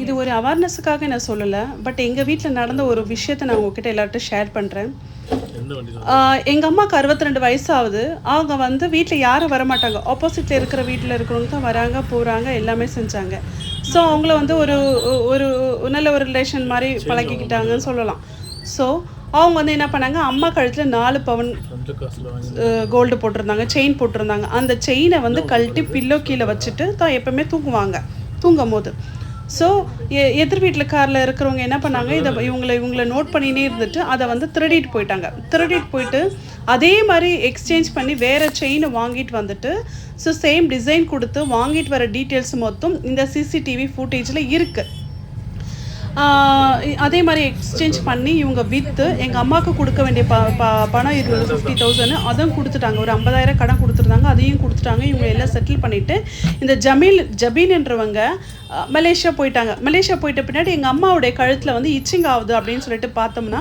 இது ஒரு அவேர்னஸுக்காக நான் சொல்லலை, பட் எங்கள் வீட்டில் நடந்த ஒரு விஷயத்தை நான் உங்ககிட்ட எல்லார்ட்டும் ஷேர் பண்ணுறேன். எங்கள் அம்மாவுக்கு 62 வயசு ஆகுது. அவங்க வந்து வீட்டில் யாரும் வரமாட்டாங்க, ஆப்போசிட்டில் இருக்கிற வீட்டில் இருக்கிறவங்க தான் வராங்க போகிறாங்க எல்லாமே செஞ்சாங்க. ஸோ அவங்கள வந்து ஒரு ஒரு நல்ல ஒரு ரிலேஷன் மாதிரி பழகிக்கிட்டாங்கன்னு சொல்லலாம். ஸோ அவங்க வந்து என்ன பண்ணாங்க, அம்மா கழுத்தில் 4 பவுன் கோல்டு போட்டிருந்தாங்க, செயின் போட்டிருந்தாங்க. அந்த செயினை வந்து கழட்டி பில்லோ கீழே வச்சுட்டு தான் எப்போவுமே தூங்கும் போது. ஸோ எதிர் வீட்டில் காரில் இருக்கிறவங்க என்ன பண்ணாங்க, இவங்களை நோட் பண்ணினே இருந்துட்டு அதை வந்து திருடிட்டு போயிட்டு அதே மாதிரி எக்ஸ்சேஞ்ச் பண்ணி வேறு செயினை வாங்கிட்டு வந்துட்டு, ஸோ சேம் டிசைன் கொடுத்து வாங்கிட்டு வர டீட்டெயில்ஸ் மொத்தம் இந்த சிசிடிவி ஃபுட்டேஜில் இருக்குது. அதே மாதிரி எக்ஸ்சேஞ்ச் பண்ணி இவங்க விற்று எங்கள் அம்மாவுக்கு கொடுக்க வேண்டிய பணம் இருந்தது 50,000, அதுவும் கொடுத்துட்டாங்க. ஒரு 50,000 கடன் கொடுத்துருந்தாங்க, அதையும் கொடுத்துட்டாங்க. இவங்க எல்லாம் செட்டில் பண்ணிவிட்டு இந்த ஜபீன்ன்றவங்க மலேசியா போயிட்டாங்க. மலேசியா போயிட்ட பின்னாடி எங்கள் அம்மாவுடைய கழுத்தில் வந்து இச்சிங் ஆகுது அப்படின்னு சொல்லிட்டு பார்த்தோம்னா,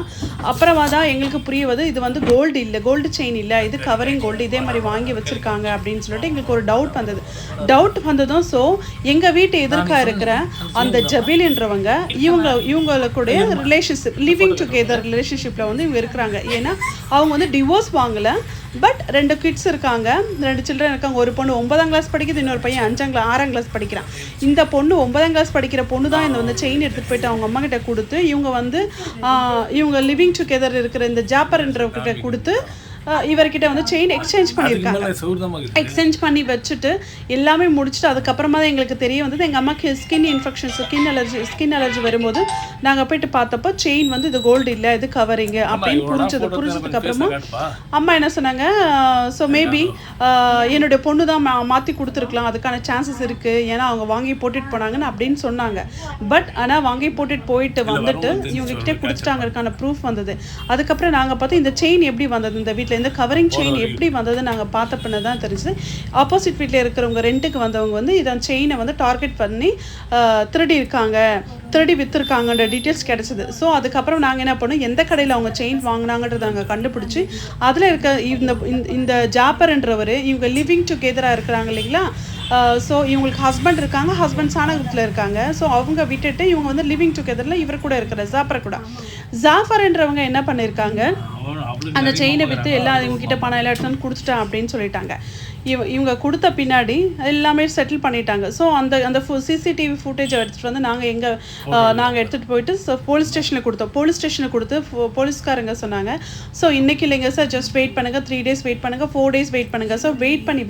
அப்புறமா தான் எங்களுக்கு புரியுவது இது வந்து கோல்டு இல்லை, கோல்டு செயின் இல்லை, இது கவரிங் கோல்டு, இதே மாதிரி வாங்கி வச்சுருக்காங்க அப்படின்னு சொல்லிட்டு எங்களுக்கு ஒரு டவுட் வந்ததும் ஸோ எங்கள் வீட்டு எதிர்க்க இருக்கிற அந்த ஜபீல்ன்றவங்க இவங்களுடைய ரிலேஷன்ஷிப், லிவிங் டுகெதர் ரிலேஷன்ஷிப்பில் வந்து இவங்க இருக்கிறாங்க. ஏன்னா அவங்க வந்து டிவோர்ஸ் வாங்கலை, பட் 2 கிட்ஸ் இருக்காங்க, 2 சில்ட்ரன் இருக்காங்க. ஒரு பொண்ணு 9ஆம் கிளாஸ் படிக்குது, இன்னொரு பையன் 6ஆம் கிளாஸ் படிக்கிறான். இந்த பொண்ணு 9ஆம் கிளாஸ் படிக்கிற பொண்ணு தான் இந்த வந்து செயின் எடுத்துகிட்டு போயிட்டு அவங்க அம்மா கிட்ட கொடுத்து, இவங்க லிவிங் டுகெதர் இருக்கிற இந்த ஜாப்பர்ன்றவர்கிட்ட கொடுத்து இவர்கிட்ட வந்து செயின் எக்ஸ்சேஞ்ச் பண்ணி வச்சுட்டு எல்லாமே முடிச்சுட்டு அதுக்கப்புறமா தான் எங்களுக்கு தெரிய வந்தது எங்கள் அம்மாவுக்கு ஸ்கின் அலர்ஜி வரும்போது நாங்கள் போயிட்டு பார்த்தப்போ செயின் வந்து இது கோல்டு இல்லை, இது கவரிங்கு அப்படின்னு புரிஞ்சதுக்கு அப்புறமா அம்மா என்ன சொன்னாங்க, ஸோ மேபி என்னுடைய பொண்ணு தான் மாற்றி கொடுத்துருக்கலாம், அதுக்கான சான்சஸ் இருக்குது, ஏன்னா அவங்க வாங்கி போட்டுட்டு போனாங்கன்னு அப்படின்னு சொன்னாங்க. பட் ஆனால் வாங்கி போட்டுட்டு போயிட்டு வந்துட்டு இவங்ககிட்ட கொடுத்துட்டாங்கக்கான ப்ரூஃப் வந்தது. அதுக்கப்புறம் நாங்கள் பார்த்து இந்த செயின் எப்படி வந்தது, இந்த வீட்டில் இந்த கவரிங் செயின் எப்படி வந்தது நாங்கள் பார்த்த பின்ன தான் தெரிஞ்சு. ஆப்போசிட் வீட்டில் இருக்கிறவங்க ரெண்ட்டுக்கு வந்தவங்க வந்து இதை செயினை வந்து டார்கெட் பண்ணி திருடி விற்றுருக்காங்கன்ற டீட்டெயில்ஸ் கிடச்சிது. ஸோ அதுக்கப்புறம் நாங்கள் என்ன பண்ணோம், எந்த கடையில் அவங்க செயின் வாங்கினாங்கன்றதை நாங்கள் கண்டுபிடிச்சி அதில் இருக்க இந்த ஜாப்பர்ன்றவர் இவங்க லிவிங் டுகெதராக இருக்கிறாங்க இல்லைங்களா. ஸோ இவங்களுக்கு ஹஸ்பண்ட் இருக்காங்க, ஹஸ்பண்ட் சாணகத்தில் இருக்காங்க. ஸோ அவங்க விட்டுட்டு இவங்க வந்து லிவிங் டுகெதரில் இவர் கூட இருக்கிற ஜாஃபர்ன்றவங்க என்ன பண்ணியிருக்காங்க, அந்த செயினை விற்று எல்லாம் இவங்ககிட்ட பணம் எல்லாம் எடுத்து கொடுத்துட்டேன் அப்படின்னு சொல்லிட்டாங்க. இவங்க கொடுத்த பின்னாடி எல்லாமே செட்டில் பண்ணிட்டாங்க. ஸோ அந்த சிசிடிவி ஃபுட்டேஜை எடுத்துகிட்டு வந்து நாங்கள் எடுத்துகிட்டு போயிட்டு போலீஸ் ஸ்டேஷனில் கொடுத்து போலீஸ்காரங்க சொன்னாங்க, ஸோ இன்றைக்கி இல்லைங்க சார், ஜஸ்ட் வெயிட் பண்ணுங்கள், 3 days வெயிட் பண்ணுங்கள், 4 days வெயிட் பண்ணுங்கள். ஸோ வெயிட் பண்ணி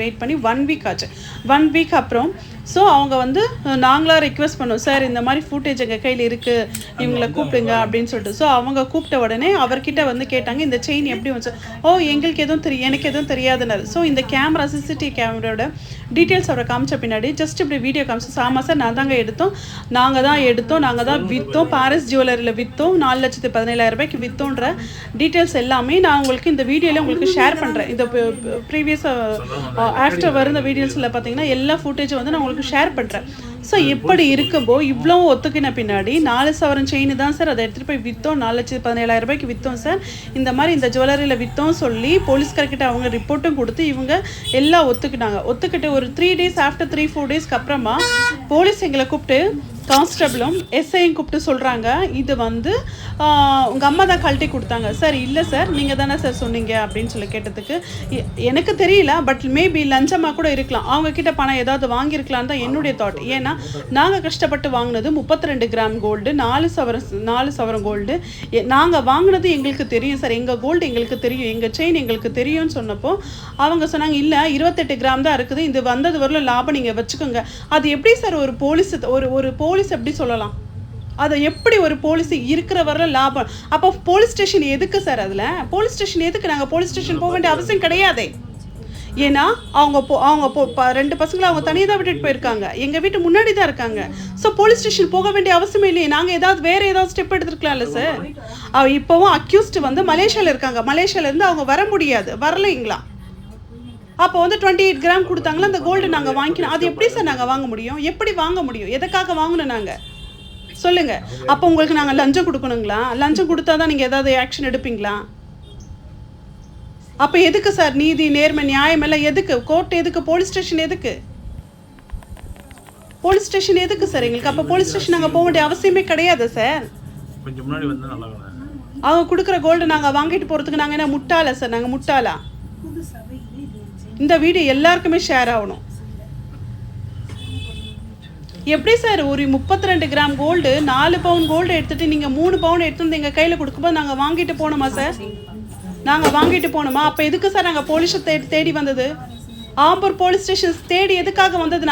1 week ஆச்சு. 1 week அப்புறம் ஸோ அவங்க வந்து நாங்களாக ரெக்வெஸ்ட் பண்ணோம், சார் இந்த மாதிரி ஃபுட்டேஜ் எங்கள் கையில் இருக்குது, இவங்களை கூப்பிடுங்க அப்படின்னு சொல்லிட்டு. ஸோ அவங்க கூப்பிட்ட உடனே அவர்கிட்ட வந்து கேட்டாங்க, இந்த செயின் எப்படி வந்து, எங்களுக்கு எனக்கு எதுவும் தெரியாதுன்னாரு. ஸோ இந்த சிசிடிவி கேமராவோட டீட்டெயில்ஸ் அவரை காமிச்ச பின்னாடி ஜஸ்ட் இப்படி வீடியோ காமிச்சு, ஆமாம் சார் நாங்கள் தான் விற்றோம், பாரிஸ் ஜுவல்லரியில் விற்றோம், 4,17,000 விற்றோன்ற டீட்டெயில்ஸ் எல்லாமே நான் உங்களுக்கு இந்த வீடியோவில் உங்களுக்கு ஷேர் பண்ணுறேன். இந்த ப்ரீவியஸ் ஆஃப்டர் வர இந்த வீடியோஸில் பார்த்தீங்கன்னா எல்லா ஃபுட்டேஜும் வந்து நான் உங்களுக்கு ஷேர் பண்ணுறேன். ஸோ எப்படி இருக்கும்போ இவ்வளோ ஒத்துக்கின பின்னாடி 4 சவரன் செயின் தான் சார், அதை எடுத்துகிட்டு போய் விற்றோம், 4,17,000 விற்றோம் சார், இந்த மாதிரி இந்த ஜுவல்லரியில் விற்றோம் சொல்லி போலீஸ்கார்கிட்ட அவங்க ரிப்போர்ட்டும் கொடுத்து இவங்க எல்லாம் ஒத்துக்கிட்டு ஒரு 3 days ஆஃப்டர் 3-4 daysக்கு அப்புறமா போலீஸ் எங்களை கூப்பிட்டு, கான்ஸ்டபிளும் எஸ்ஐயும் கூப்பிட்டு சொல்கிறாங்க, இது வந்து உங்கள் அம்மா தான் கழட்டி கொடுத்தாங்க. சார் இல்லை சார், நீங்கள் தானே சார் சொன்னீங்க அப்படின்னு சொல்லி கேட்டதுக்கு, எனக்கு தெரியல, பட் மேபி லஞ்சமாக கூட இருக்கலாம், அவங்கக்கிட்ட பணம் ஏதாவது வாங்கியிருக்கலான்னு தான் என்னுடைய தாட். ஏன்னா நாங்கள் கஷ்டப்பட்டு வாங்கினது 32 கிராம் கோல்டு, 4 சவரம் கோல்டு, நாங்கள் வாங்கினது எங்களுக்கு தெரியும் சார், எங்கள் கோல்டு எங்களுக்கு தெரியும், எங்கள் செயின் எங்களுக்கு தெரியும்னு சொன்னப்போ அவங்க சொன்னாங்க, இல்லை 28 கிராம் தான் இருக்குது, இது வந்தது வரல லாபம் நீங்கள் வச்சுக்கோங்க. அது எப்படி சார் ஒரு போலீஸ் எப்படி சொல்லலாம், அதை எப்படி ஒரு போலீஸ் இருக்கிற வரல லாபம்? அப்போ போலீஸ் ஸ்டேஷன் எதுக்கு சார்? அதில் போலீஸ் ஸ்டேஷன் எதுக்கு? நாங்கள் போலீஸ் ஸ்டேஷன் போக வேண்டிய அவசியம் கிடையாதே. ஏன்னா அவங்க 2 பசங்களை அவங்க தனியாக தான் விட்டுட்டு போயிருக்காங்க, எங்கள் வீட்டு முன்னாடி தான் இருக்காங்க. ஸோ போலீஸ் ஸ்டேஷன் போக வேண்டிய அவசியம் இல்லையே. நாங்கள் வேறு ஏதாவது ஸ்டெப் எடுத்துருக்கலாம்ல சார். இப்போவும் அக்யூஸ்ட் வந்து மலேசியாவில் இருக்காங்க, மலேசியாவிலேருந்து அவங்க வரலைங்களா? அப்போ வந்து 28 கிராம் கொடுத்தாங்களா, அந்த கோல்டு நாங்கள் வாங்கிக்கணும். அது எப்படி சார் நாங்கள் வாங்க முடியும்? எதுக்காக வாங்கணும் நாங்கள் சொல்லுங்கள்? அப்போ உங்களுக்கு நாங்கள் லஞ்சம் கொடுக்கணுங்களா? லஞ்சம் கொடுத்தா தான் நீங்கள் ஏதாவது ஆக்ஷன் எடுப்பீங்களா? அப்போ எதுக்கு சார் நீதி நேர்மை நியாயம் எல்லாம் எதுக்கு? கோர்ட் எதுக்கு? போலீஸ் ஸ்டேஷன் எதுக்கு? போலீஸ் ஸ்டேஷன் எதுக்கு சார் எங்களுக்கு? அப்போ போலீஸ் ஸ்டேஷன் நாங்கள் போக வேண்டிய அவசியமே கிடையாது சார். கொஞ்சம் முன்னாடி வந்து நல்லா அவங்க கொடுக்குற கோல்டு நாங்கள் வாங்கிட்டு போகிறதுக்கு நாங்கள் என்ன முட்டாளா சார்? நாங்கள் முட்டாளா? இந்த வீடியோ எல்லாருக்குமே ஷேர் ஆகணும். எப்படி சார் ஒரு 32 கிராம் கோல்டு 4 பவுன் கோல்டு எடுத்துகிட்டு நீங்கள் 3 பவுன் எடுத்து வந்து எங்கள் கையில் கொடுக்கும்போது நாங்கள் வாங்கிட்டு போகணுமா சார்? நாங்கள் வாங்கிட்டு போகணுமா? அப்போ எதுக்கு சார் நாங்கள் போலீஸை தேடி வந்தது? ஆம்பூர் போலீஸ் ஸ்டேஷன் தேடி எதுக்காக வந்தது?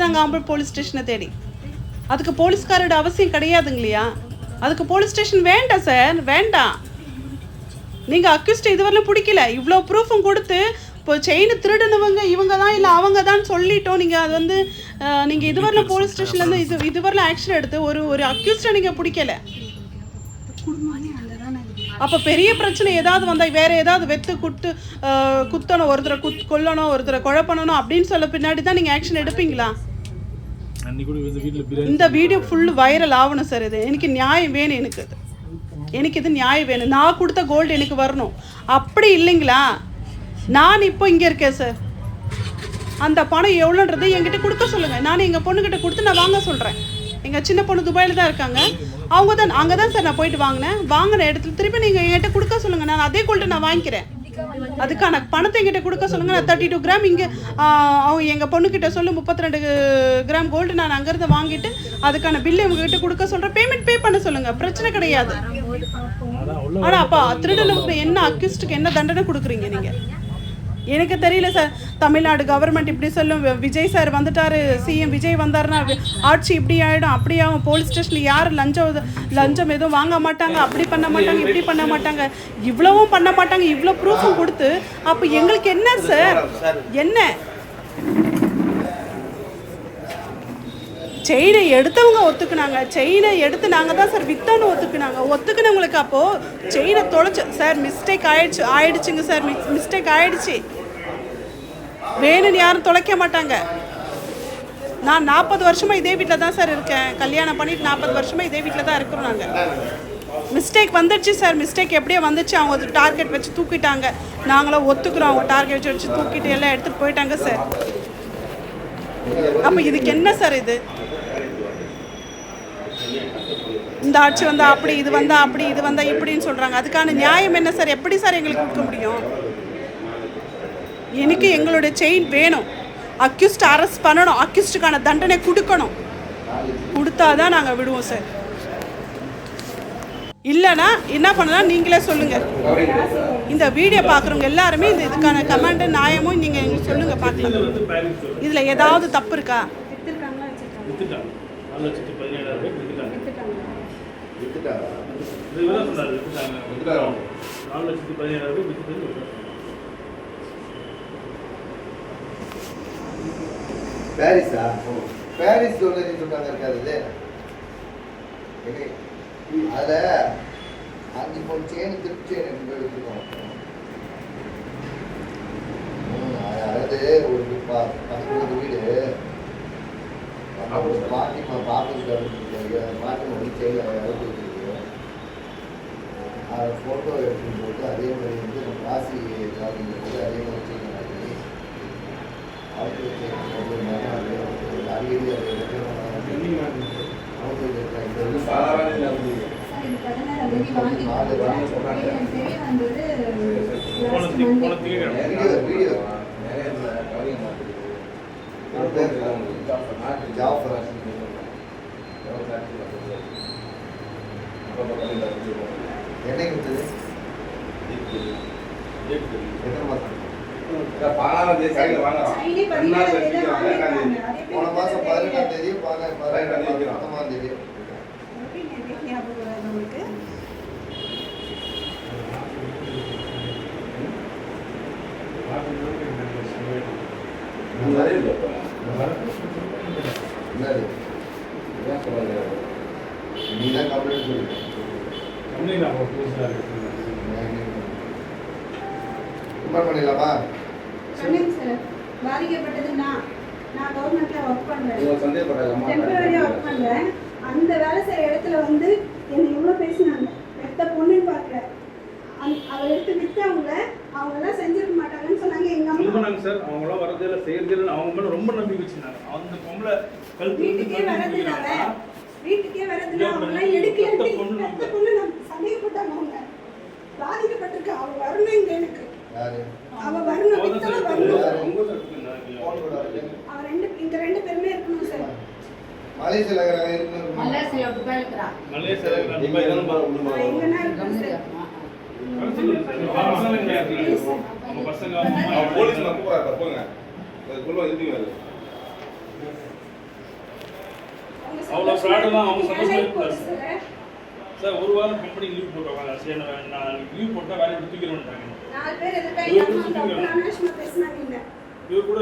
நாங்கள் ஆம்பூர் போலீஸ் ஸ்டேஷனை தேடி? அதுக்கு போலீஸ்காரோட அவசியம் கிடையாதுங்களையா? அதுக்கு போலீஸ் ஸ்டேஷன் வேண்டாம் சார், வேண்டாம். நீங்கள் அக்யூஸ்ட் இதுவரையிலும் பிடிக்கல, இவ்வளோ ப்ரூஃபும் கொடுத்து இப்போ செயின் திருடுனவங்க இவங்க தான் இல்லை அவங்க தான் சொல்லிட்டோம். நீங்கள் அது வந்து நீங்கள் இதுவரையிலும் போலீஸ் ஸ்டேஷன்லேருந்து இதுவரையிலும் ஆக்ஷன் எடுத்து ஒரு அக்யூஸ்டை நீங்கள் பிடிக்கல. அப்போ பெரிய பிரச்சனை ஏதாவது வந்தால் வேறு ஏதாவது குத்தணும், ஒருத்தரை கொல்லணும், ஒருத்தரை கொலைப்பண்ணணும் அப்படின்னு சொல்ல பின்னாடி தான் நீங்கள் ஆக்ஷன் எடுப்பீங்களா? இந்த வீடியோ ஃபுல்லு வைரல் ஆகணும் சார். இது எனக்கு நியாயம் வேணும். எனக்கு இது நியாயம் வேணும். நான் கொடுத்த கோல்டு எனக்கு வரணும். அப்படி இல்லைங்களா? நான் இப்போ இங்கே இருக்கேன் சார். அந்த பணம் எவ்வளோன்றது என்கிட்ட கொடுக்க சொல்லுங்கள். நான் எங்கள் பொண்ணுக்கிட்ட கொடுத்து நான் வாங்க சொல்கிறேன். எங்கள் சின்ன பொண்ணு துபாயில் தான் இருக்காங்க. அங்கே தான் சார் நான் போயிட்டு வாங்கின இடத்துல திருப்பி நீங்கள் என்கிட்ட கொடுக்க சொல்லுங்கள். நான் அதே கோல்டு நான் வாங்கிக்கிறேன். அதுக்கான பணத்தை என்கிட்ட கொடுக்க சொல்லுங்கள். நான் 32 கிராம் இங்கே அவங்க எங்கள் பொண்ணுக்கிட்ட சொல்லி 32 கிராம் கோல்டு நான் அங்கேருந்து வாங்கிட்டு அதுக்கான பில்லு உங்ககிட்ட கொடுக்க சொல்கிறேன். பேமெண்ட் பே பண்ண சொல்லுங்கள், பிரச்சனை கிடையாது. ஆனால் அப்போ திருடனுக்கு என்ன அக்யூஸ்டுக்கு என்ன தண்டனை கொடுக்குறீங்க நீங்கள்? எனக்கு தெரியல சார். தமிழ்நாடு கவர்மெண்ட் இப்படி சொல்லும், விஜய் சார் வந்துட்டார், சிஎம் விஜய் வந்தாருன்னா ஆட்சி இப்படி ஆகிடும் அப்படி ஆகும், போலீஸ் ஸ்டேஷனில் யாரும் லஞ்சம் எதுவும் வாங்க மாட்டாங்க, அப்படி பண்ண மாட்டாங்க, இப்படி பண்ண மாட்டாங்க, இவ்வளவும் பண்ண மாட்டாங்க, இவ்வளோ ப்ரூஃபும் கொடுத்து அப்போ எங்களுக்கு என்ன சார்? என்ன செயினை எடுத்தவங்க ஒத்துக்குனாங்க, செயினை எடுத்து நாங்கள் தான் சார் வித்தோன்னு ஒத்துக்குனவங்களுக்கு. அப்போது செயினை தொலைச்சு சார் மிஸ்டேக் ஆயிடுச்சுங்க சார். மிஸ்டேக் ஆயிடுச்சு. வேணும்னு யாரும் தொலைக்க மாட்டாங்க. நான் 40 வருஷமாக இதே வீட்டில் தான் சார் இருக்கேன். கல்யாணம் பண்ணிட்டு 40 வருஷமாக இதே வீட்டில் தான் இருக்கிறோம் நாங்கள். மிஸ்டேக் வந்துடுச்சு சார். மிஸ்டேக் எப்படியோ வந்துச்சு. அவங்க டார்கெட் வச்சு தூக்கிட்டாங்க. நாங்களும் ஒத்துக்குறோம். அவங்க டார்கெட் வச்சு தூக்கிட்டு எல்லாம் எடுத்துகிட்டு போயிட்டாங்க சார். அப்போ இதுக்கு என்ன சார்? இந்த ஆட்சி வந்தால் அப்படி, இது வந்தால் அப்படி, இது வந்தால் இப்படின்னு சொல்கிறாங்க. அதுக்கான நியாயம் என்ன சார்? எப்படி சார் எங்களுக்கு கொடுக்க முடியும்? எனக்கு எங்களுடைய செயின் வேணும். அக்யூஸ்ட் அரெஸ்ட் பண்ணணும். அக்யூஸ்டுக்கான தண்டனை கொடுக்கணும். கொடுத்தாதான் நாங்கள் விடுவோம் சார். இல்லைன்னா என்ன பண்ணலாம் நீங்களே சொல்லுங்கள். இந்த வீடியோ பார்க்குறவங்க எல்லாருமே இதுக்கான கமெண்ட் நியாயமும் நீங்கள் எங்களுக்கு சொல்லுங்கள், பார்க்கலாம். இதில் ஏதாவது தப்பு இருக்கா? பாரிஸா? பாரிஸ் சொல்றாங்க இருக்காது. அதில் 5 பவுன் செயின் திருப்பி செயின் வச்சுருக்கோம். அதாவது ஒரு 10 வீடு பாட்டிமா பாப்பா வந்து செயின் அளவுக்கு வச்சுருக்கு. அதை ஃபோட்டோ எடுக்கும் போது அதே மாதிரி வந்து காசி போது அதே மாதிரி செயின் ஆகி அவங்க அடிக்கடி என்னை கொடுத்தது எத்தனை மாதம்? போன மாதம் 18ஆம் தேதி 19ஆம் தேதி. நீதான் கம்ப்ளைண்ட் சொல்லுங்க. பண்ணிடலாமா? சொல்லுங்க சார். பாதிக்கப்பட்டது நான் கவர்மெண்ட்ல ஒர்க் பண்றேன், டெம்பரரியா ஒர்க் பண்றேன். அந்த வேலை செய்யற இடத்துல வந்து என்ன இவ்வளவு பேசினாங்க. பெத்த பொண்ணுன்னு பார்க்குறேன். அவள் எடுத்து விற்றவங்கள அவங்க எல்லாம் செஞ்சிருக்க மாட்டாங்கன்னு சொன்னாங்க. எங்க அம்மா கொடுக்குறாங்க சார். அவங்களாம் வரதே இல்லை, செய்யறதே இல்லை. அவங்க மேலே ரொம்ப நம்பிக்கை வச்சுருந்தாங்க. அந்த பொம்பளை வீட்டுக்கே வரதுனால அவங்களாம் எடுக்கல. அந்த பொண்ணு நம்ம சந்தேகப்பட்டாங்க. அவங்க பாதிக்கப்பட்டிருக்கா. அவ வரணும் இங்க எனக்கு. அவ வரணும். வித்தல வரணும். அவ ரெண்டு பேருமே இருக்கணும் சார். மலேசியால இருக்கணும். மலேசியால துபாயில இருக்கறா. மலேசியால துபாயில தான் பாருங்க. எங்கனா இருக்கு சார். அவங்க பசங்க அவங்க போலீஸ் கூப்பிடுறாரு போங்க. அதுக்குள்ள இருந்தீங்க. அவ்வளோ ஃப்ராடெல்லாம் அவங்க சந்தோஷமா சார். ஒரு வாரம் கம்பெனி லீவ் போட்டுருவாங்க. சரி நான் லீவ் போட்டால் வேலையை தூக்கிடுவேன்ட்டாங்க. 4 பேர் எதுக்காக அனாஷ்மா பேசினாங்க. இவர் கூட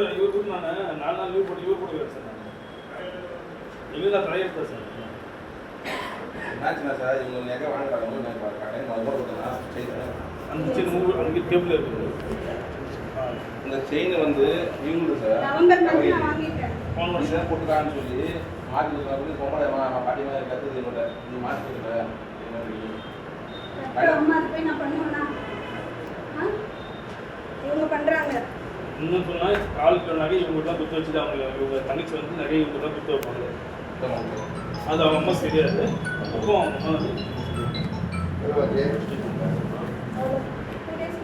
நான் 4 நாள் லீவ் போட்டு இவர் கூட வேறு சார். இவர் தான் தலையெடுத்தா சார். என்னாச்சுன்னா சார் இவங்க எங்கே வாங்குறாங்க செய்கிறேன். அந்த செயின் அங்கே டேபிள் இருக்குது. இந்த செயின் வந்து இவங்களுக்கு சார் நவம்பர் மந்த் நான் வாங்கிட்டேன். ஃபோன் பண்ணி சார் போட்டுருக்காங்கன்னு சொல்லி மாற்றி வந்து பொம்பளை பாட்டி மாதிரி கற்றுது என்னோட நீ மாற்றி கொடுக்க அம்மா அது போய் நான் பண்ணுவேனா? இவங்க பண்றாங்க. இன்னும் சொன்னால் காலுக்கு நகை இவங்க தான் குத்து வச்சுட்டு அவங்க இவங்க தங்கச்சி வந்து நகை இவங்க தான் குத்து வைப்பாங்க. அது அவங்க அம்மா தெரியாது. அப்போ அவங்க அம்மா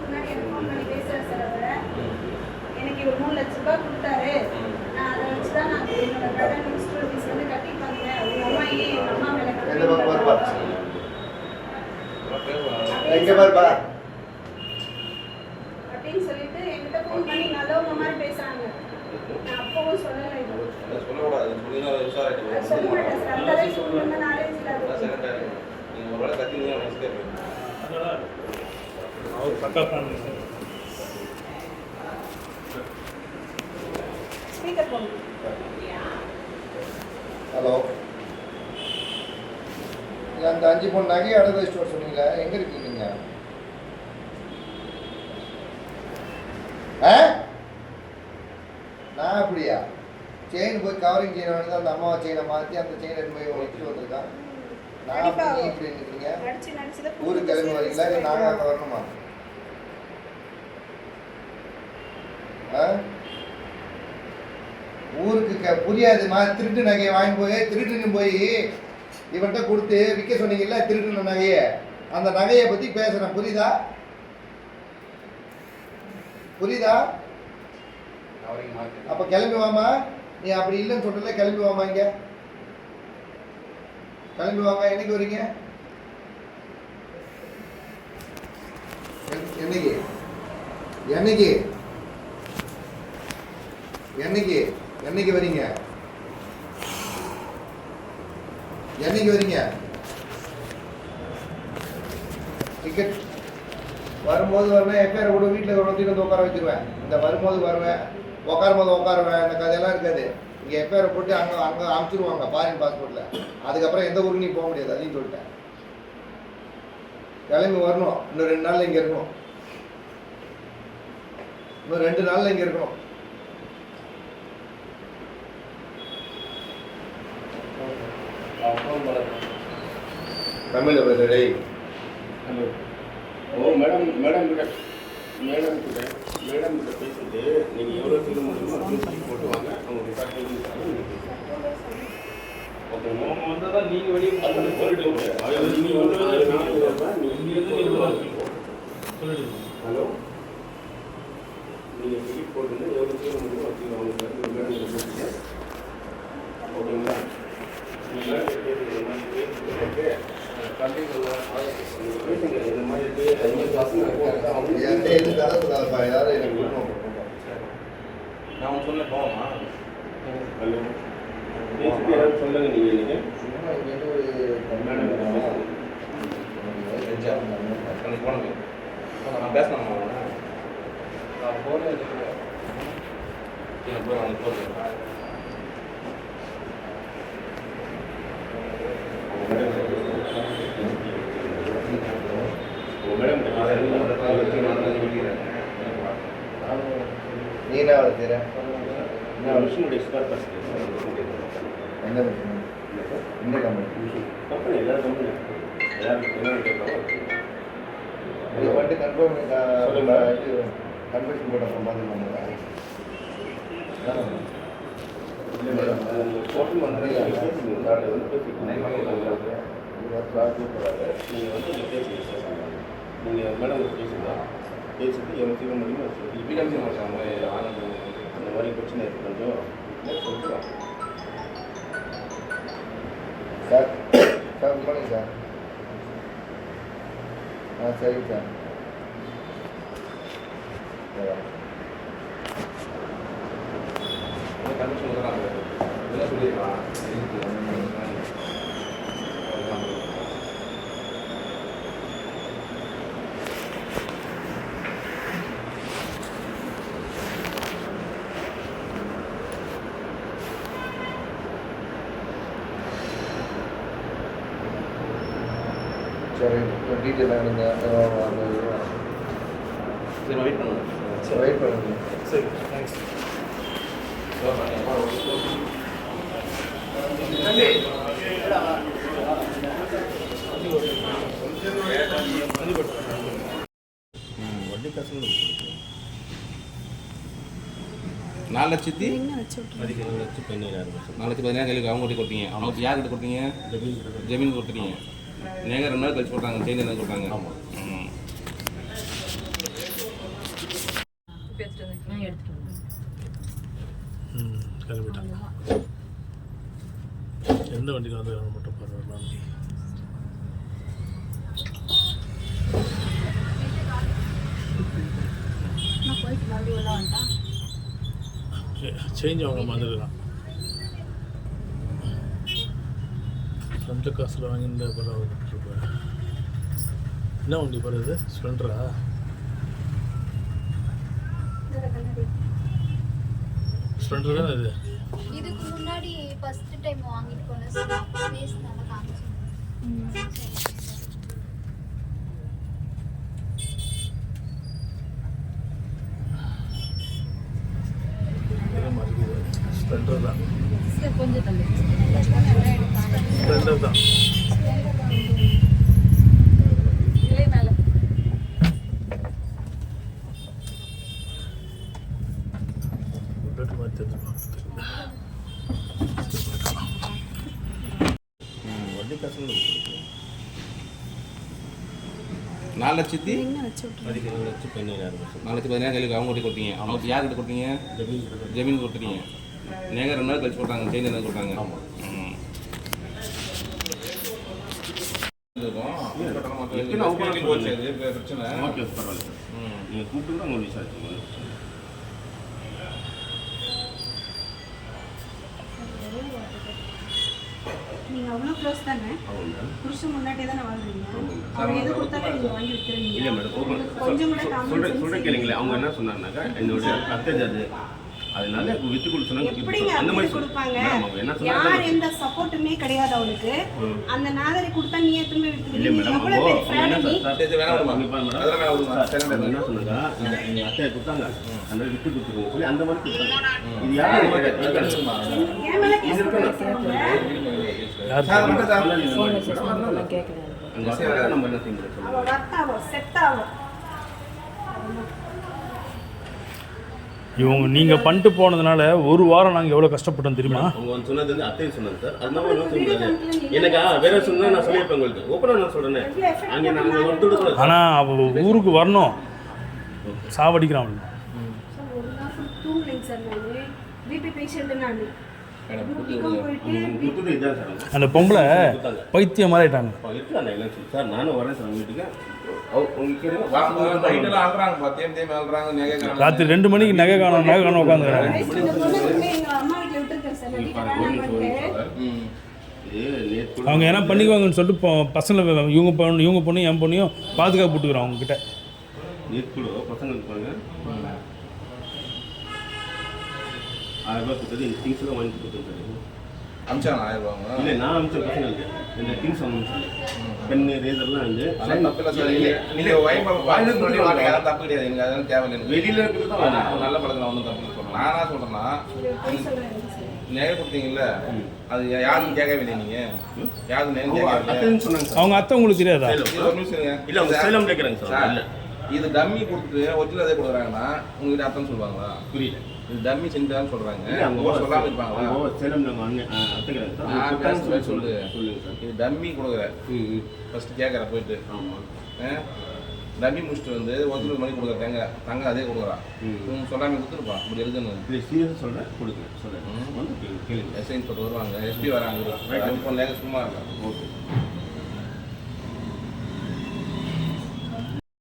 முன்னாடி எனக்கு ஃபோன் பண்ணி பேசுறேன் சார். அவரை எனக்கு இவர் 3 லட்சம் ரூபாய் கொடுத்தாரு. நான் அதை வச்சு தான் நான் என்னோட கடன் இன்ஸ்டூல் ஃபீஸ் வந்து கட்டிட்டு வந்தேன். அவங்க அம்மா ஏன் எங்கள் அம்மா மேலே அப்படின்னு சொல்லிட்டு என்கிட்ட ஃபோன் பண்ணி நல்லவங்க மாதிரி பேசுறாங்க. நான் அப்பவும் சொல்லலை. சொல்லக்கூடாது சொல்ல மாட்டேன் சார். அந்த அளவுக்கு உங்களுக்கு நாலேஜ் இல்லாத நீங்கள் ஒரு வேலை கத்தினீங்க அதனால் அவர் பக்கா பண்ணு சார். ஸ்பீக்கர் போங்க. ஹலோ, அந்த 5 பொண்ணு நகை அடகு வச்சுட்டு சொன்னீங்களா? எங்க இருக்கீங்க நீங்க? நான் அப்படியா? செயின் போய் கவரிங் செயின் வந்து அந்த அம்மாவை செயினை மாற்றி அந்த செயினை எடுத்து போய் எடுத்துட்டு வந்திருக்கான். நான் அப்படி இப்படி நிற்கிறீங்க. ஊருக்கு கிளம்பி வரீங்களா? இல்லை நாங்கள் அங்கே வரணுமா? ஊருக்கு புரியாதுமா. திருட்டு நகையை வாங்கி போய் திருட்டுன்னு போய் இவன்கிட்ட கொடுத்து விற்க சொன்னீங்கல்ல திருட்டுன நகையை. அந்த நகையை பற்றி பேசுகிறேன். புரியுதா? புரியுதா? அப்போ கிளம்பி வாமா. நீ அப்படி இல்லைன்னு சொல்லல. கிளம்பி வாமா. இங்கே கிளம்பி வாங்க. என்னைக்கு வரீங்க? என்னைக்கு என்னைக்கு என்னைக்கு என்னைக்கு வரீங்க? என்னைக்கு வரீங்க? டிக்கெட் வரும்போது வரணும். எப்பேரை கூட வீட்டில் கொண்டு வந்து உட்கார வச்சுருவேன். இந்த வரும்போது வருவேன், உட்காரும்போது உட்காருவேன். இந்த கதையெல்லாம் இருக்காது. இங்கே எப்பேரை போட்டு அங்கே அனுப்பிச்சிடுவாங்க ஃபாரின் பாஸ்போர்ட்டில். அதுக்கப்புறம் எந்த ஊருக்கு நீ போக முடியாது. அதையும் சொல்லிட்டேன். கிளம்பி வரணும். இன்னும் 2 நாளில் இங்கே இருக்கணும். இன்னும் 2 நாளில் இங்கே இருக்கணும். தமிழில் பேசுகிறே. ஹலோ. ஓ மேடம் கிட்ட பேசிட்டு நீங்கள் எவ்வளோ சொல்ல முடியுமோ அப்படின்னு போட்டு வாங்க. அவங்க டிபார்ட்மெண்ட் ஓகேங்க. அவங்க வந்தால் தான் நீங்கள் வெளியே சொல்லிட்டு ஹலோ. நீங்கள் டிக்கெட் போட்டுங்க எவ்வளோ சொல்ல முடியுமோ அப்படின்னு அவங்க மேடம் பேசுங்க. ஓகேங்களா? நான் சொன்னேன் போமா. ஹலோ. பேசிட்டு யாரும் சொல்லுங்க. நீங்கள் போனது நான் பேசலாமா? நான் போனேன். போய் அவங்க போகிறேன். மேடம் நீ என்ன வேலை செய்கிற? மிஷினோட எக்ஸ்பர்ட் பர்சன். என்ன மிஷின்? இந்த கம்பெனி எல்லா கம்பெனி எல்லாருக்கும் இது மட்டும் கன்ஃபார்ம் கன்வென்ஷன் போட்ட சம்பாதிக்க மாட்டாங்க. இல்லை மேடம், கோர்ட்டில் வந்து பேசிட்டு வந்து பேசிட்டு நீங்கள் வந்து பேசிட்டு நீங்கள் மேடம் பேசுங்க. பேசிட்டு எவ்வளோ சீக்கிரம் முடியுமோ பிகாசி மாட்டாங்க ஆனந்தம் அந்த மாதிரி பிரச்சனை இருக்குது கொஞ்சம் சொல்லிட்டு sir sir good morning sir. சரிங்க சார். கண்டிஷன் சொல்கிறாங்க என்ன சொல்லியிருக்கலாம் சரி டீட்டெயில் எடுங்க. சரி வெயிட் பண்ணுங்க. வெயிட் பண்ணுங்க. சரி தேங்க்ஸ். வட்டி காசு 4,14,000 கையில் அவங்க கொட்டி கொடுத்தீங்க. அவங்க யார்கிட்ட கொடுத்தீங்க? ஜமீன் கொடுத்துட்டீங்க. நீங்கள் 2 நாள் கழிச்சு போட்டாங்க. செயின் என்ன சொல்கிறாங்க? ஆமாம். கிளம்பிட்டாங்க. எந்த வண்டியில் வந்து மட்டும் பாருங்கள். சேஞ்ச் அவங்க மாதிரிலாம் சொந்த காசில் வாங்கியிருந்த பரவாயில்ல. என்ன வண்டி போகிறது? ஸ்ப்ளெண்டரா? ஸ்ப்ளெண்டர் தானே இது? இதுக்கு முன்னாடி ஃபர்ஸ்ட் டைம் வாங்கிட்டு போன ஸ்பேஸ் நல்லா காமிச்சேன். ஸ்ப்ளெண்டர் தான். கொஞ்சம் தள்ளி ஸ்ப்ளெண்டர் தான். இல்லை மேலே புல்லட் மாதிரி தெரிஞ்சுப்பாங்க. வட்டி காசு 4,14,000 கையில் அவங்க கொட்டி கொடுத்தீங்க. அவங்க யார்கிட்ட கொடுத்தீங்க? ஜமீன் கொடுத்துட்டீங்க. நீங்கள் 2 நாள் கழிச்சு போட்டாங்க. செயின் என்ன சொல்கிறாங்க? ஆமாம். பிரச்சனை ஓகே பரவாயில்ல. நீங்கள் கூப்பிட்டு கூட அவங்க விசாரிச்சுங்க. நீங்க அவ்வளோ க்ளோஸ் தானே? அவங்க புருஷன் முன்னாடியே தானே வாழ்றீங்க. அவங்க எது கொடுத்தாலும் நீங்க வாங்கி வித்துறீங்க. இல்லை மேடம் கொஞ்சம் கூட சொல்கிறேன் கேளுங்களேன். அவங்க என்ன சொன்னாங்கன்னாக்கா என்னுடைய அத்தேஜ் அதனால வித்து கொடுத்து எப்படிங்க அந்த மாதிரி கொடுப்பாங்க? அவங்க என்ன யார் சொன்னாங்க? எந்த சப்போர்ட்டுமே கிடையாது அவளுக்கு. அந்த நாகரை கொடுத்தா நீ எதுவுமே இல்லை வித்துக்கிறீங்க. மேடம் எவ்வளவு பெரிய ஃப்ராட் நீ? என்ன சொன்னாங்க? எங்கள் அத்தையை கொடுத்தாங்க அதனால வித்து கொடுத்துருங்க சொல்லி அந்த மாதிரி கொடுத்தாங்க. இது யாரும் என் மேல கேஸ் போடுறாங்க. நம்ம என்ன செய்ய முடியும்? அவ வர்த்தாவோ செத்தாவோ இவங்க நீங்கள் பண்ணிட்டு போனதுனால ஒரு வாரம் நாங்கள் எவ்வளோ கஷ்டப்பட்டோம் தெரியுமா? அவங்க வந்து சொன்னது வந்து அத்தையை சொன்னாங்க சார். அதனால என்ன சொல்லுங்க எனக்கு வேற சொன்னா நான் சொல்லியிருப்பேன் உங்களுக்கு. ஓப்பனாக நான் சொல்கிறேன். அங்கே நாங்கள் வந்து ஆனால் அவள் ஊருக்கு வரணும். சாவடிக்கிறான். ஒரு நாள் ஃபுல் தூங்கலைங்க சார். நான் பிபி பேஷண்ட். நான் கொடுத்தது இதுதான் சார். அந்த பொம்பளை பைத்தியம் மாதிரி ஆயிட்டாங்க. இருக்காங்க இல்லை சார். நானும் வரேன் சார் வீட்டுக்கு. ராத்திரி 2 மணிக்கு நகை காணும் உட்காந்துக்கிறாங்க. எங்க அம்மா வீட்டில் விட்டுருக்கேன் சார். அவங்க என்ன பண்ணிக்குவாங்கன்னு சொல்லிட்டு பசங்களை இவங்க பொண்ணு என் பொண்ணையும் பாதுகாப்பு போட்டுக்கிறோம் அவங்ககிட்ட. நேற்று கூட பசங்களுக்கு பாருங்க 1000 ரூபாய் கொடுத்தது இந்த திங்ஸ் எல்லாம் வாங்கி கொடுத்துருக்காரு. அமிச்சாங்க 1000 ரூபாங்க. இல்லை நான் அமிச்ச பசங்களுக்கு இந்த திங்ஸ் வாங்க பெண்ணு ரேசர்லாம் வந்து தப்பு இல்லை சார். நீங்கள் வாங்கி தப்பு கிடையாது. எனக்கு அதெல்லாம் தேவையில்லை. வெளியில் இருக்கிறது தான் வாங்க. நல்ல படத்தில் ஒன்றும் தப்புன்னு சொல்கிறேன். நான் என்ன சொல்கிறேன்னா நகை கொடுத்தீங்கல்ல அது யாரும் கேட்கவே இல்லை. நீங்கள் யாரும் நேரம் கேட்கவே அத்தைன்னு சொன்னாங்க சார். அவங்க அத்தை உங்களுக்கு தெரியாதா? ஒரு நிமிஷம் இருங்க. இல்லை அவங்க சேலம் கேட்குறாங்க சார். இல்லை இது டம்மி கொடுத்துட்டு ஒரிஜினல் அதே கொடுக்குறாங்கன்னா உங்ககிட்ட அர்த்தம் சொல்லுவாங்களா? புரியல. இது டம்மி செஞ்சான்னு சொல்றாங்க. அவங்க அவங்க சொல்லாம இருப்பாங்களா? சேலம் நம்ம அண்ணன் அத்தைக்கிறாங்க சார். நான் பேசுறேன் சொல்லு. சொல்லுங்க சார். இது டம்மி கொடுக்குற. ஃபர்ஸ்ட் கேட்குற போயிட்டு. ஆமாம். டம்மி முடிச்சுட்டு வந்து ஒரிஜினல் மணி கொடுக்குற தங்க அதே கொடுக்குறா. சொல்லாமல் கொடுத்துருப்பான் இப்படி இருக்குன்னு. இல்லை சீரியஸாக சொல்கிறேன், கொடுக்குறேன் சொல்கிறேன். வந்து கேளுங்க. எஸ்ஐ இன்ஸ்பெக்டர் வருவாங்க, எஸ்பி வராங்க. ஐஃபோன் லேக சும்மா இருக்காங்க. ஓகே.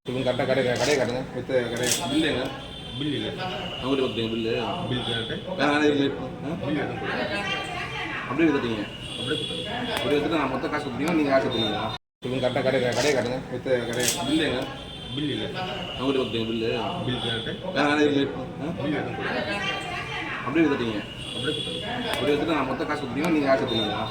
இவங்க கரெக்டாக கடையை காட்டுங்க. வித்த கடை பில்லு எங்க? பில் இல்லை. அவங்களுக்கு கொடுத்தீங்க பில்லு. பில் கேட்டேன். வேறு பில் அப்படியே வித்துட்டீங்க. அப்படியே கொடுத்தாங்க. அப்படி வச்சுட்டு நான் மொத்த காசு கொடுத்தீங்க, நீங்கள் காசு கொடுத்தீங்களா? இவங்க கரெக்டாக கடையை காட்டுங்க. வித்த கடை பில்லு எங்க? பில் இல்லை. அவங்களுக்கு கொடுத்தீங்க பில்லு. பில் கேட்டேன். வேறு பில் அப்படியே வித்துட்டீங்க. அப்படியே கொடுத்தாங்க. அப்படி வச்சுட்டு நான் மொத்த காசு கொடுத்தீங்க, நீங்கள் காசு கொடுத்தீங்களா?